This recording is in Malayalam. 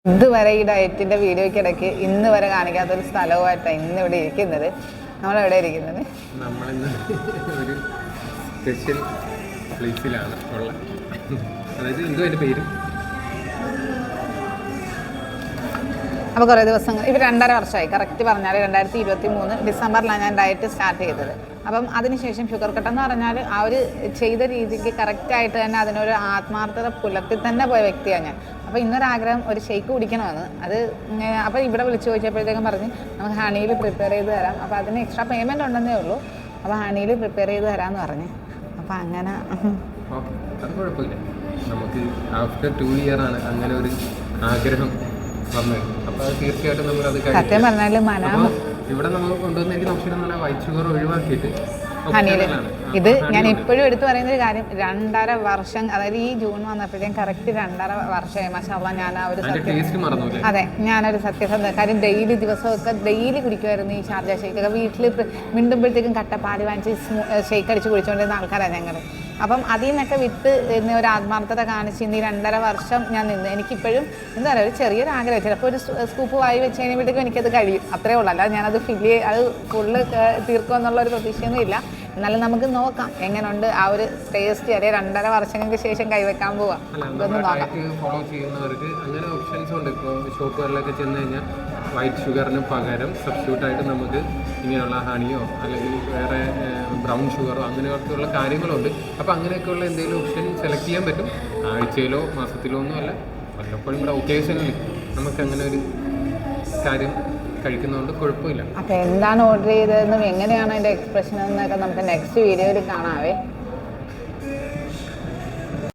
ഇതുവരെ ഈ ഡയറ്റിൻ്റെ വീഡിയോയ്ക്കിടയ്ക്ക് ഇന്ന് വരെ കാണിക്കാത്തൊരു സ്ഥലവുമായിട്ടാണ് ഇന്ന് ഇവിടെ ഇരിക്കുന്നത്. നമ്മളെവിടെ ഇരിക്കുന്നത്? നമ്മളിന്ന് ഒരു സ്പെഷ്യൽ പ്ലേസിലാണ് ഉള്ളത്. അതായത് എന്തോ അതിൻ്റെ പേര്. അപ്പോൾ കുറേ ദിവസങ്ങൾ ഇപ്പോൾ 2.5 വർഷമായി കറക്റ്റ് പറഞ്ഞാൽ 2023 ഡിസംബറിലാണ് ഞാൻ ഡയറ്റ് സ്റ്റാർട്ട് ചെയ്തത്. അപ്പം അതിനുശേഷം ഷുഗർ കട്ട് എന്ന് പറഞ്ഞാൽ ആ ഒരു ചെയ്ത രീതിക്ക് കറക്റ്റായിട്ട് തന്നെ അതിനൊരു ആത്മാർത്ഥത പുലർത്തി തന്നെ പോയ വ്യക്തിയാണ് ഞാൻ. അപ്പോൾ ഇന്നൊരാഗ്രഹം ഒരു ഷെയ്ക്ക് കുടിക്കണമെന്ന്. അത് അപ്പോൾ ഇവിടെ വിളിച്ചു ചോദിച്ചപ്പോഴത്തേക്കും പറഞ്ഞ് നമുക്ക് ഹണിയിൽ പ്രിപ്പയർ ചെയ്ത് തരാം, അപ്പോൾ അതിന് എക്സ്ട്രാ പേയ്മെൻറ്റ് ഉണ്ടെന്നേ ഉള്ളൂ, അപ്പോൾ ഹണിയിൽ പ്രിപ്പയർ ചെയ്ത് തരാമെന്ന് പറഞ്ഞ്. അപ്പോൾ അങ്ങനെ അത് കുഴപ്പമില്ല. നമുക്ക് ആഫ്റ്റർ 2 ഇയർ ആണ് അങ്ങനെ ഒരു ആഗ്രഹം വന്നത്. അപ്പോൾ അത് തീർച്ചയായിട്ടും നമ്മളത് സത്യം പറഞ്ഞാൽ ഇവിടെ നമ്മൾ കൊണ്ടുവന്ന എനിക്ക് നമുക്ക് വൈറ്റ് ഷുഗർ ഒഴിവാക്കിയിട്ട് ഹണിയിൽ ഇത് ഞാൻ ഇപ്പോഴും എടുത്തു പറയുന്ന ഒരു കാര്യം, 2.5 വർഷം, അതായത് ഈ ജൂൺ വന്നപ്പോഴത്തേക്കും കറക്റ്റ് 2.5 വർഷമായി. മാഷാഅല്ലാഹ് ഞാൻ ആ ഒരു അതെ ഞാനൊരു സത്യസന്ധ കാര്യം ഡെയിലി ദിവസമൊക്കെ ഡെയിലി കുടിക്കുമായിരുന്നു ഈ ഷാർജ ഷേക്കൊക്കെ. വീട്ടിൽ മിണ്ടുമ്പോഴത്തേക്കും കട്ടപ്പാല് വാങ്ങിച്ച് ഷേക്ക് അടിച്ച് കുടിച്ചുകൊണ്ടിരുന്ന ആൾക്കാരാണ് ഞങ്ങൾ. അപ്പം അതിൽ നിന്നൊക്കെ വിട്ട് ഇന്ന് ഒരു ആത്മാർത്ഥത കാണിച്ച് ഇന്ന് ഈ 2.5 വർഷം ഞാൻ നിന്ന്. എനിക്കിപ്പോഴും എന്താ പറയുക, ഒരു ചെറിയൊരു ആഗ്രഹം, ചിലപ്പോൾ ഒരു സ്കൂപ്പ് വായി വെച്ച് കഴിയുമ്പോഴത്തേക്കും എനിക്കത് കഴിയും, അത്രേ ഉള്ളൂ. അല്ലാതെ ഞാനത് അത് ഫുള്ള് തീർക്കുമെന്നുള്ളൊരു പ്രതീക്ഷയൊന്നും ഇല്ല. എന്നാലും നമുക്ക് നോക്കാം എങ്ങനെയുണ്ട് ആ ഒരു ടേസ്റ്റ്. അല്ലെങ്കിൽ 2.5 വർഷങ്ങൾക്ക് ശേഷം കൈവെക്കാൻ പോവാം. അതൊന്ന് നോക്കാം. ഫോളോ ചെയ്യുന്നവർക്ക് അങ്ങനെ ഓപ്ഷൻസ് ഉണ്ട്. ഇപ്പോൾ ഷോപ്പുകളിലൊക്കെ ചെന്ന് കഴിഞ്ഞാൽ വൈറ്റ് ഷുഗറിന് പകരം സബ്സ്റ്റിറ്റ്യൂട്ടായിട്ട് നമുക്ക് ഇങ്ങനെയുള്ള ഹണിയോ അല്ലെങ്കിൽ വേറെ ബ്രൗൺ ഷുഗറോ അങ്ങനെയൊക്കെയുള്ള കാര്യങ്ങളുണ്ട്. അപ്പോൾ അങ്ങനെയൊക്കെയുള്ള എന്തെങ്കിലും ഓപ്ഷൻ സെലക്ട് ചെയ്യാൻ പറ്റും. ആഴ്ചയിലോ മാസത്തിലോ ഒന്നുമല്ല, വല്ലപ്പോഴും ഇവിടെ ഒക്കേഷനിൽ നമുക്ക് അങ്ങനെ ഒരു കാര്യം കഴിക്കുന്നതുകൊണ്ട് കുഴപ്പമില്ല. അപ്പോൾ എന്താണ് ഓർഡർ ചെയ്തതെന്നും എങ്ങനെയാണ് അതിൻ്റെ എക്സ്പ്രഷൻ എന്നൊക്കെ നമുക്ക് നെക്സ്റ്റ് വീഡിയോയിൽ കാണാവേ.